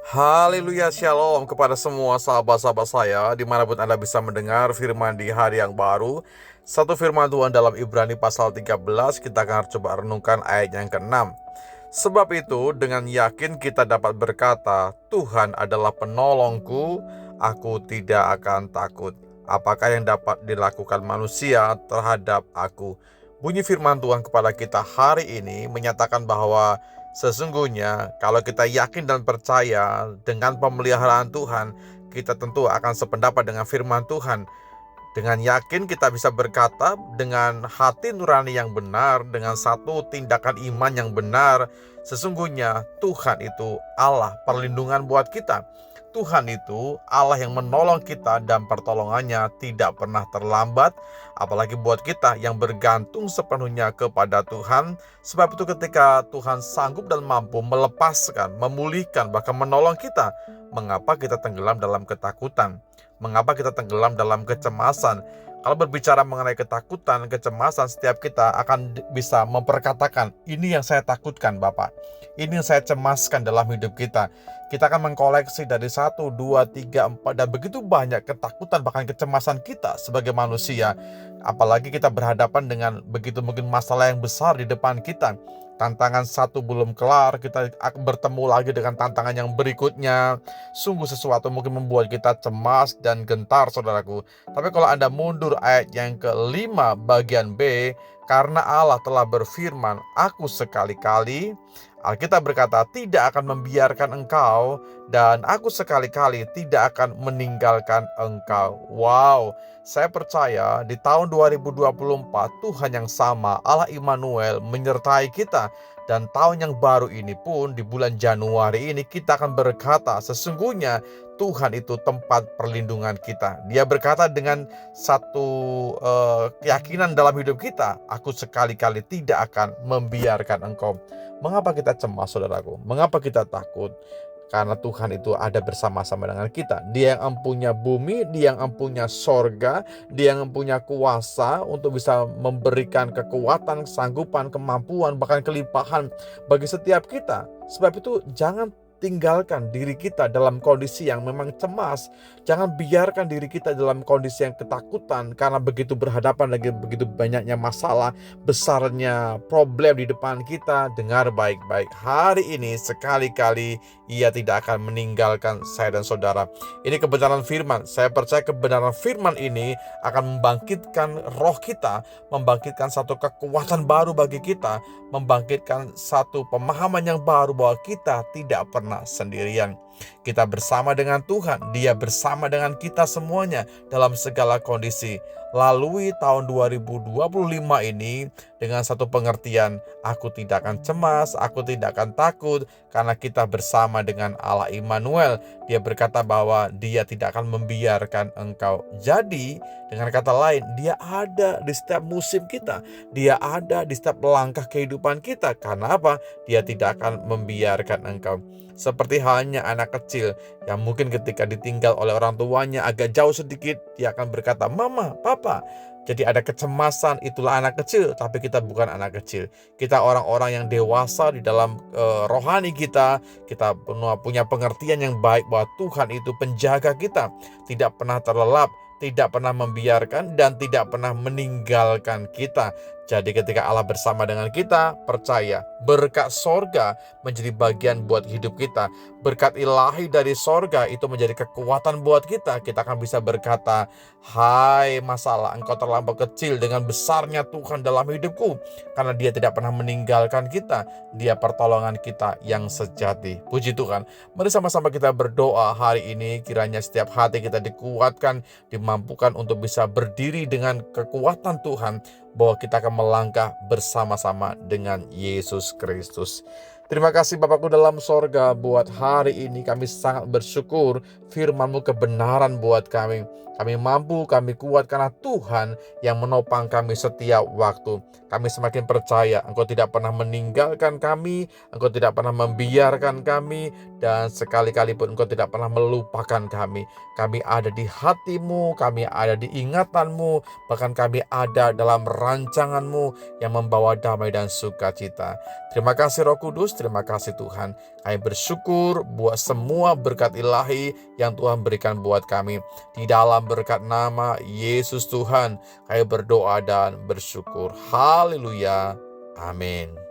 Haleluya, shalom kepada semua sahabat-sahabat saya dimanapun Anda bisa mendengar firman di hari yang baru. Satu firman Tuhan dalam Ibrani pasal 13, kita akan coba renungkan ayat yang ke-6. Sebab itu dengan yakin kita dapat berkata, Tuhan adalah penolongku, aku tidak akan takut. Apakah yang dapat dilakukan manusia terhadap aku? Bunyi firman Tuhan kepada kita hari ini menyatakan bahwa sesungguhnya kalau kita yakin dan percaya dengan pemeliharaan Tuhan, kita tentu akan sependapat dengan firman Tuhan. Dengan yakin kita bisa berkata dengan hati nurani yang benar, dengan satu tindakan iman yang benar, sesungguhnya Tuhan itu Allah perlindungan buat kita. Tuhan itu Allah yang menolong kita dan pertolongannya tidak pernah terlambat, apalagi buat kita yang bergantung sepenuhnya kepada Tuhan. Sebab itu ketika Tuhan sanggup dan mampu melepaskan, memulihkan, bahkan menolong kita, mengapa kita tenggelam dalam ketakutan? Mengapa kita tenggelam dalam kecemasan? Kalau berbicara mengenai ketakutan, kecemasan, setiap kita akan bisa memperkatakan, ini yang saya takutkan Bapak, ini yang saya cemaskan dalam hidup kita. Kita akan mengkoleksi dari 1, 2, 3, 4, dan begitu banyak ketakutan, bahkan kecemasan kita sebagai manusia. Apalagi kita berhadapan dengan begitu mungkin masalah yang besar di depan kita. Tantangan satu belum kelar, kita akan bertemu lagi dengan tantangan yang berikutnya. Sungguh sesuatu mungkin membuat kita cemas dan gentar, saudaraku. Tapi kalau Anda mundur ayat yang ke-5 bagian B, karena Allah telah berfirman, aku sekali-kali, Alkitab berkata, tidak akan membiarkan engkau, dan aku sekali-kali tidak akan meninggalkan engkau. Wow, saya percaya di tahun 2024 Tuhan yang sama, Allah Immanuel, menyertai kita. Dan tahun yang baru ini pun di bulan Januari ini kita akan berkata, sesungguhnya Tuhan itu tempat perlindungan kita. Dia berkata dengan satu keyakinan dalam hidup kita, aku sekali-kali tidak akan membiarkan engkau. Mengapa kita cemas, saudaraku? Mengapa kita takut? Karena Tuhan itu ada bersama-sama dengan kita. Dia yang empunya bumi, Dia yang empunya sorga, Dia yang empunya kuasa untuk bisa memberikan kekuatan, kesanggupan, kemampuan, bahkan kelimpahan bagi setiap kita. Sebab itu jangan tinggalkan diri kita dalam kondisi yang memang cemas. Jangan biarkan diri kita dalam kondisi yang ketakutan karena begitu berhadapan lagi begitu banyaknya masalah, besarnya problem di depan kita. Dengar baik-baik, hari ini sekali-kali Ia tidak akan meninggalkan saya dan saudara. Ini kebenaran firman. Saya percaya kebenaran firman ini akan membangkitkan roh kita, membangkitkan satu kekuatan baru bagi kita, membangkitkan satu pemahaman yang baru bahwa kita tidak pernah sendirian. Kita bersama dengan Tuhan, Dia bersama dengan kita semuanya dalam segala kondisi. Lalui tahun 2025 ini dengan satu pengertian, aku tidak akan cemas, aku tidak akan takut, karena kita bersama dengan Allah Immanuel. Dia berkata bahwa Dia tidak akan membiarkan engkau. Jadi dengan kata lain, Dia ada di setiap musim kita, Dia ada di setiap langkah kehidupan kita. Karena apa? Dia tidak akan membiarkan engkau. Seperti halnya anak kecil yang mungkin ketika ditinggal oleh orang tuanya agak jauh sedikit, dia akan berkata, Mama, Papa. Jadi ada kecemasan, itulah anak kecil. Tapi kita bukan anak kecil. Kita orang-orang yang dewasa di dalam rohani kita. Kita punya pengertian yang baik bahwa Tuhan itu penjaga kita, tidak pernah terlelap, tidak pernah membiarkan, dan tidak pernah meninggalkan kita. Jadi ketika Allah bersama dengan kita, percaya berkat sorga menjadi bagian buat hidup kita. Berkat ilahi dari sorga itu menjadi kekuatan buat kita. Kita akan bisa berkata, hai masalah, engkau terlampau kecil dengan besarnya Tuhan dalam hidupku. Karena Dia tidak pernah meninggalkan kita. Dia pertolongan kita yang sejati. Puji Tuhan. Mari sama-sama kita berdoa hari ini, kiranya setiap hati kita dikuatkan, dimampukan untuk bisa berdiri dengan kekuatan Tuhan, bahwa kita akan melangkah bersama-sama dengan Yesus Kristus. Terima kasih Bapakku dalam sorga, buat hari ini kami sangat bersyukur firman-Mu kebenaran buat kami. Kami mampu, kami kuat karena Tuhan yang menopang kami setiap waktu. Kami semakin percaya Engkau tidak pernah meninggalkan kami, Engkau tidak pernah membiarkan kami, dan sekali-kali pun Engkau tidak pernah melupakan kami. Kami ada di hati-Mu, kami ada di ingatan-Mu, bahkan kami ada dalam rancangan-Mu yang membawa damai dan sukacita. Terima kasih Roh Kudus, terima kasih Tuhan. Kami bersyukur buat semua berkat ilahi yang Tuhan berikan buat kami. Di dalam berkat nama Yesus Tuhan, kami berdoa dan bersyukur. Haleluya. Amin.